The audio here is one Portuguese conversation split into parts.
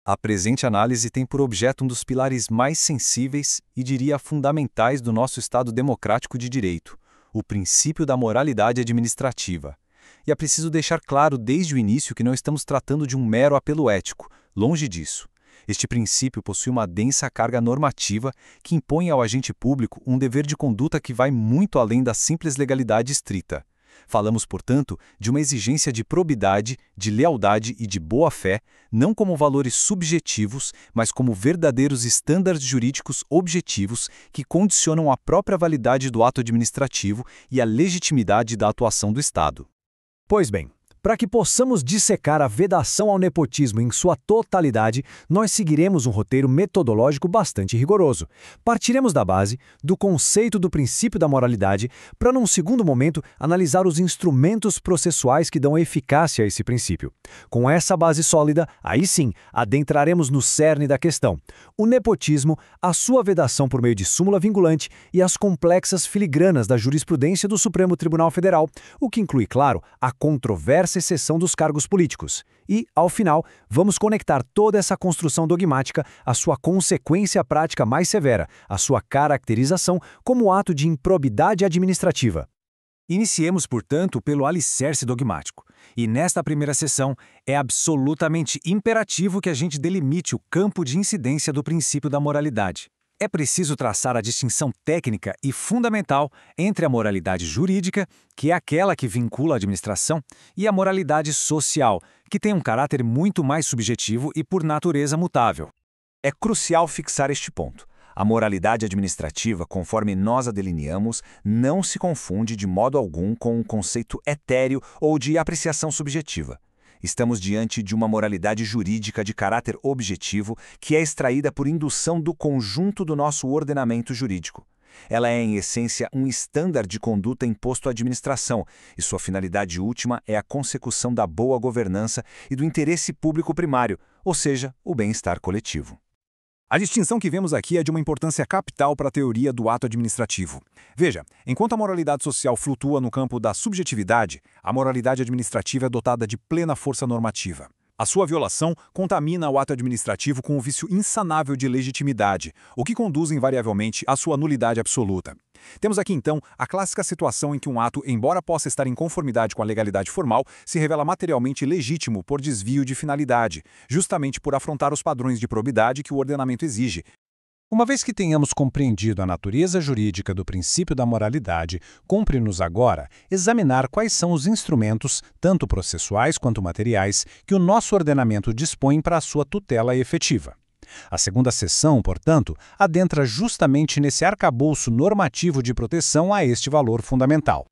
A presente análise tem por objeto um dos pilares mais sensíveis e, diria, fundamentais do nosso Estado democrático de direito, o princípio da moralidade administrativa. E é preciso deixar claro desde o início que não estamos tratando de um mero apelo ético, longe disso. Este princípio possui uma densa carga normativa que impõe ao agente público um dever de conduta que vai muito além da simples legalidade estrita. Falamos, portanto, de uma exigência de probidade, de lealdade e de boa-fé, não como valores subjetivos, mas como verdadeiros estándares jurídicos objetivos que condicionam a própria validade do ato administrativo e a legitimidade da atuação do Estado. Pois bem, para que possamos dissecar a vedação ao nepotismo em sua totalidade, nós seguiremos um roteiro metodológico bastante rigoroso. Partiremos da base, do conceito do princípio da moralidade, para num segundo momento analisar os instrumentos processuais que dão eficácia a esse princípio. Com essa base sólida, aí sim, adentraremos no cerne da questão: o nepotismo, a sua vedação por meio de súmula vinculante e as complexas filigranas da jurisprudência do Supremo Tribunal Federal, o que inclui, claro, a controvérsia exceção dos cargos políticos. E, ao final, vamos conectar toda essa construção dogmática à sua consequência prática mais severa, à sua caracterização como ato de improbidade administrativa. Iniciemos, portanto, pelo alicerce dogmático. E nesta primeira sessão, é absolutamente imperativo que a gente delimite o campo de incidência do princípio da moralidade. É preciso traçar a distinção técnica e fundamental entre a moralidade jurídica, que é aquela que vincula a administração, e a moralidade social, que tem um caráter muito mais subjetivo e, por natureza, mutável. É crucial fixar este ponto. A moralidade administrativa, conforme nós a delineamos, não se confunde de modo algum com um conceito etéreo ou de apreciação subjetiva. Estamos diante de uma moralidade jurídica de caráter objetivo que é extraída por indução do conjunto do nosso ordenamento jurídico. Ela é, em essência, um estándar de conduta imposto à administração, e sua finalidade última é a consecução da boa governança e do interesse público primário, ou seja, o bem-estar coletivo. A distinção que vemos aqui é de uma importância capital para a teoria do ato administrativo. Veja, enquanto a moralidade social flutua no campo da subjetividade, a moralidade administrativa é dotada de plena força normativa. A sua violação contamina o ato administrativo com o vício insanável de legitimidade, o que conduz invariavelmente à sua nulidade absoluta. Temos aqui, então, a clássica situação em que um ato, embora possa estar em conformidade com a legalidade formal, se revela materialmente legítimo por desvio de finalidade, justamente por afrontar os padrões de probidade que o ordenamento exige. Uma vez que tenhamos compreendido a natureza jurídica do princípio da moralidade, cumpre-nos agora examinar quais são os instrumentos, tanto processuais quanto materiais, que o nosso ordenamento dispõe para a sua tutela efetiva. A segunda seção, portanto, adentra justamente nesse arcabouço normativo de proteção a este valor fundamental.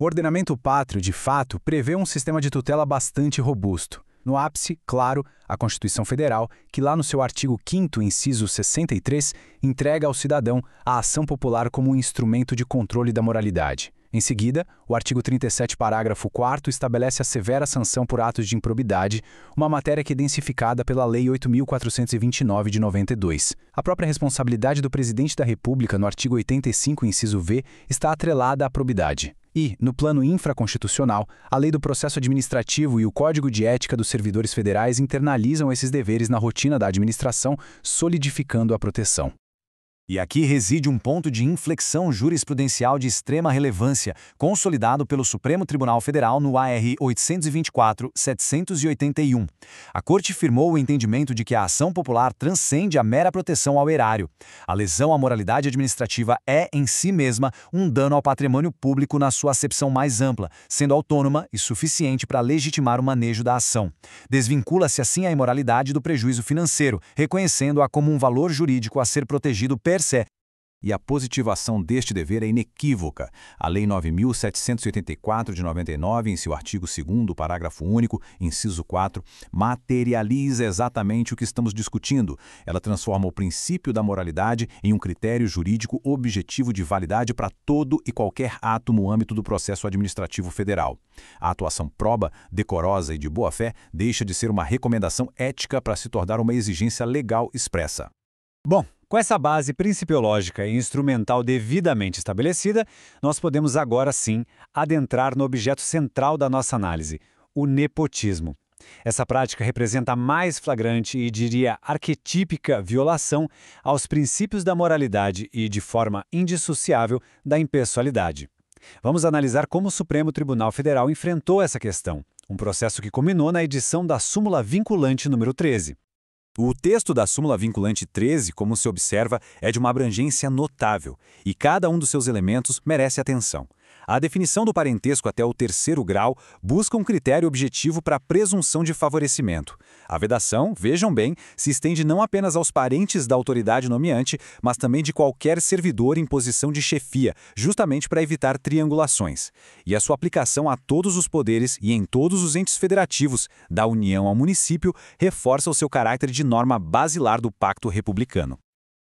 O ordenamento pátrio, de fato, prevê um sistema de tutela bastante robusto. No ápice, claro, a Constituição Federal, que lá no seu artigo 5º, inciso 63, entrega ao cidadão a ação popular como um instrumento de controle da moralidade. Em seguida, o artigo 37, parágrafo 4º, estabelece a severa sanção por atos de improbidade, uma matéria que é densificada pela Lei 8.429 de 92. A própria responsabilidade do Presidente da República, no artigo 85, inciso V, está atrelada à probidade. E, no plano infraconstitucional, a Lei do Processo Administrativo e o Código de Ética dos Servidores Federais internalizam esses deveres na rotina da administração, solidificando a proteção. E aqui reside um ponto de inflexão jurisprudencial de extrema relevância, consolidado pelo Supremo Tribunal Federal no AR 824-781. A Corte firmou o entendimento de que a ação popular transcende a mera proteção ao erário. A lesão à moralidade administrativa é, em si mesma, um dano ao patrimônio público na sua acepção mais ampla, sendo autônoma e suficiente para legitimar o manejo da ação. Desvincula-se assim a imoralidade do prejuízo financeiro, reconhecendo-a como um valor jurídico a ser protegido per se. E a positivação deste dever é inequívoca. A Lei 9.784 de 99, em seu artigo 2º, parágrafo único, inciso 4, materializa exatamente o que estamos discutindo. Ela transforma o princípio da moralidade em um critério jurídico objetivo de validade para todo e qualquer ato no âmbito do processo administrativo federal. A atuação proba, decorosa e de boa-fé deixa de ser uma recomendação ética para se tornar uma exigência legal expressa. Bom, com essa base principiológica e instrumental devidamente estabelecida, nós podemos agora sim adentrar no objeto central da nossa análise, o nepotismo. Essa prática representa a mais flagrante e, diria, arquetípica violação aos princípios da moralidade e, de forma indissociável, da impessoalidade. Vamos analisar como o Supremo Tribunal Federal enfrentou essa questão, um processo que culminou na edição da Súmula Vinculante número 13. O texto da Súmula Vinculante 13, como se observa, é de uma abrangência notável, e cada um dos seus elementos merece atenção. A definição do parentesco até o terceiro grau busca um critério objetivo para a presunção de favorecimento. A vedação, vejam bem, se estende não apenas aos parentes da autoridade nomeante, mas também de qualquer servidor em posição de chefia, justamente para evitar triangulações. E a sua aplicação a todos os poderes e em todos os entes federativos, da União ao município, reforça o seu caráter de norma basilar do Pacto Republicano.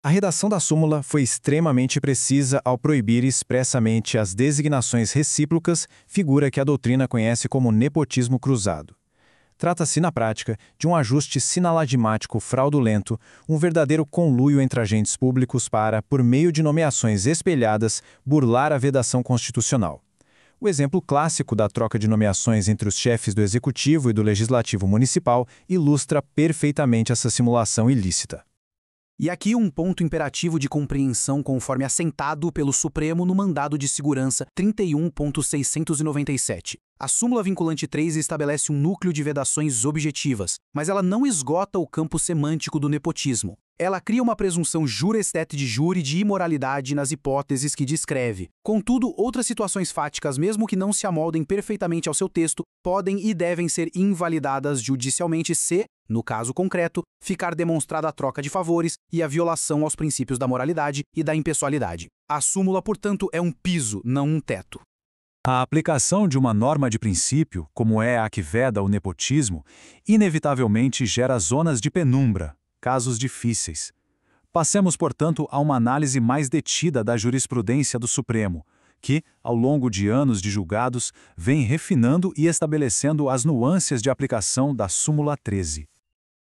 A redação da súmula foi extremamente precisa ao proibir expressamente as designações recíprocas, figura que a doutrina conhece como nepotismo cruzado. Trata-se, na prática, de um ajuste sinalagmático fraudulento, um verdadeiro conluio entre agentes públicos para, por meio de nomeações espelhadas, burlar a vedação constitucional. O exemplo clássico da troca de nomeações entre os chefes do Executivo e do Legislativo Municipal ilustra perfeitamente essa simulação ilícita. E aqui um ponto imperativo de compreensão conforme assentado pelo Supremo no Mandado de Segurança 31.697. A súmula vinculante 3 estabelece um núcleo de vedações objetivas, mas ela não esgota o campo semântico do nepotismo. Ela cria uma presunção jure estet de jure de imoralidade nas hipóteses que descreve. Contudo, outras situações fáticas, mesmo que não se amoldem perfeitamente ao seu texto, podem e devem ser invalidadas judicialmente se, no caso concreto, ficar demonstrada a troca de favores e a violação aos princípios da moralidade e da impessoalidade. A súmula, portanto, é um piso, não um teto. A aplicação de uma norma de princípio, como é a que veda o nepotismo, inevitavelmente gera zonas de penumbra, casos difíceis. Passemos, portanto, a uma análise mais detida da jurisprudência do Supremo, que, ao longo de anos de julgados, vem refinando e estabelecendo as nuances de aplicação da súmula 13.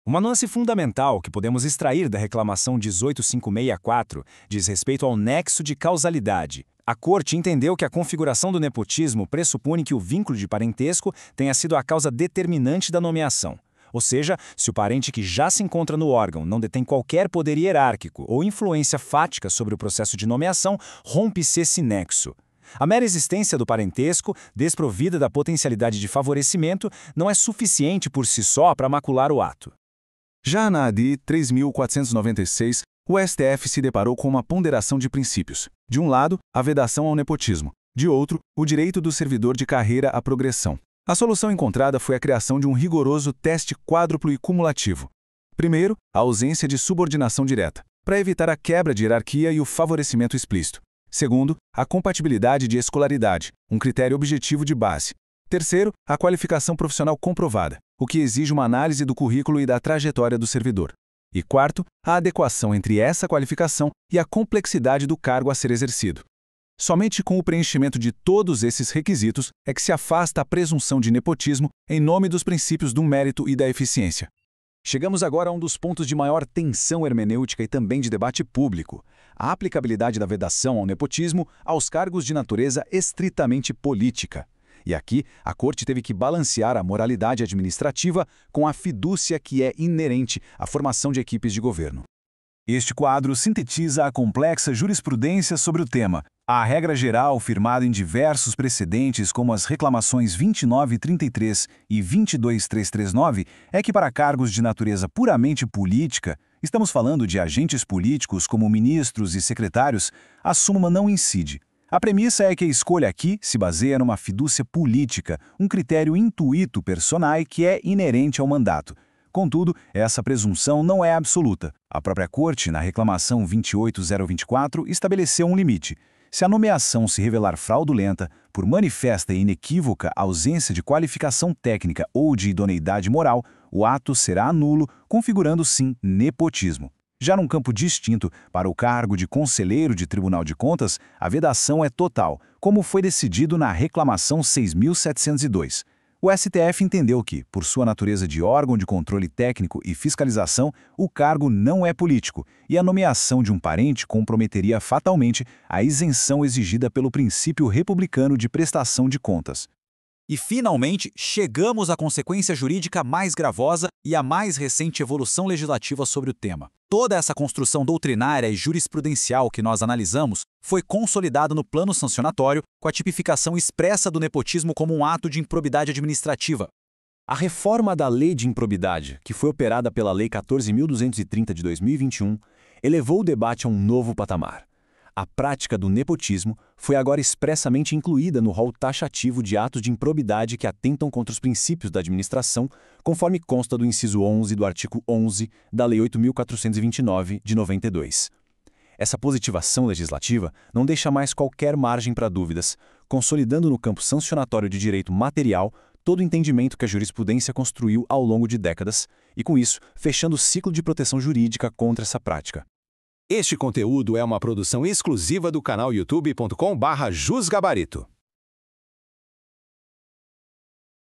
Uma nuance fundamental que podemos extrair da reclamação 18564 diz respeito ao nexo de causalidade. A Corte entendeu que a configuração do nepotismo pressupõe que o vínculo de parentesco tenha sido a causa determinante da nomeação. Ou seja, se o parente que já se encontra no órgão não detém qualquer poder hierárquico ou influência fática sobre o processo de nomeação, rompe-se esse nexo. A mera existência do parentesco, desprovida da potencialidade de favorecimento, não é suficiente por si só para macular o ato. Já na ADI 3.496, o STF se deparou com uma ponderação de princípios. De um lado, a vedação ao nepotismo. De outro, o direito do servidor de carreira à progressão. A solução encontrada foi a criação de um rigoroso teste quádruplo e cumulativo. Primeiro, a ausência de subordinação direta, para evitar a quebra de hierarquia e o favorecimento explícito. Segundo, a compatibilidade de escolaridade, um critério objetivo de base. Terceiro, a qualificação profissional comprovada, o que exige uma análise do currículo e da trajetória do servidor. E quarto, a adequação entre essa qualificação e a complexidade do cargo a ser exercido. Somente com o preenchimento de todos esses requisitos é que se afasta a presunção de nepotismo em nome dos princípios do mérito e da eficiência. Chegamos agora a um dos pontos de maior tensão hermenêutica e também de debate público: a aplicabilidade da vedação ao nepotismo aos cargos de natureza estritamente política. E aqui, a Corte teve que balancear a moralidade administrativa com a fidúcia que é inerente à formação de equipes de governo. Este quadro sintetiza a complexa jurisprudência sobre o tema. A regra geral, firmada em diversos precedentes, como as reclamações 2933 e 22339, é que para cargos de natureza puramente política, estamos falando de agentes políticos como ministros e secretários, a súmula não incide. A premissa é que a escolha aqui se baseia numa fidúcia política, um critério intuito personae que é inerente ao mandato. Contudo, essa presunção não é absoluta. A própria Corte, na reclamação 28024, estabeleceu um limite. Se a nomeação se revelar fraudulenta, por manifesta e inequívoca ausência de qualificação técnica ou de idoneidade moral, o ato será nulo, configurando sim nepotismo. Já num campo distinto, para o cargo de conselheiro de Tribunal de Contas, a vedação é total, como foi decidido na reclamação 6.702. O STF entendeu que, por sua natureza de órgão de controle técnico e fiscalização, o cargo não é político e a nomeação de um parente comprometeria fatalmente a isenção exigida pelo princípio republicano de prestação de contas. E, finalmente, chegamos à consequência jurídica mais gravosa e à mais recente evolução legislativa sobre o tema. Toda essa construção doutrinária e jurisprudencial que nós analisamos foi consolidada no plano sancionatório com a tipificação expressa do nepotismo como um ato de improbidade administrativa. A reforma da Lei de Improbidade, que foi operada pela Lei 14.230 de 2021, elevou o debate a um novo patamar. A prática do nepotismo foi agora expressamente incluída no rol taxativo de atos de improbidade que atentam contra os princípios da administração, conforme consta do inciso 11 do artigo 11 da Lei 8.429, de 92. Essa positivação legislativa não deixa mais qualquer margem para dúvidas, consolidando no campo sancionatório de direito material todo o entendimento que a jurisprudência construiu ao longo de décadas e, com isso, fechando o ciclo de proteção jurídica contra essa prática. Este conteúdo é uma produção exclusiva do canal youtube.com/jusgabarito.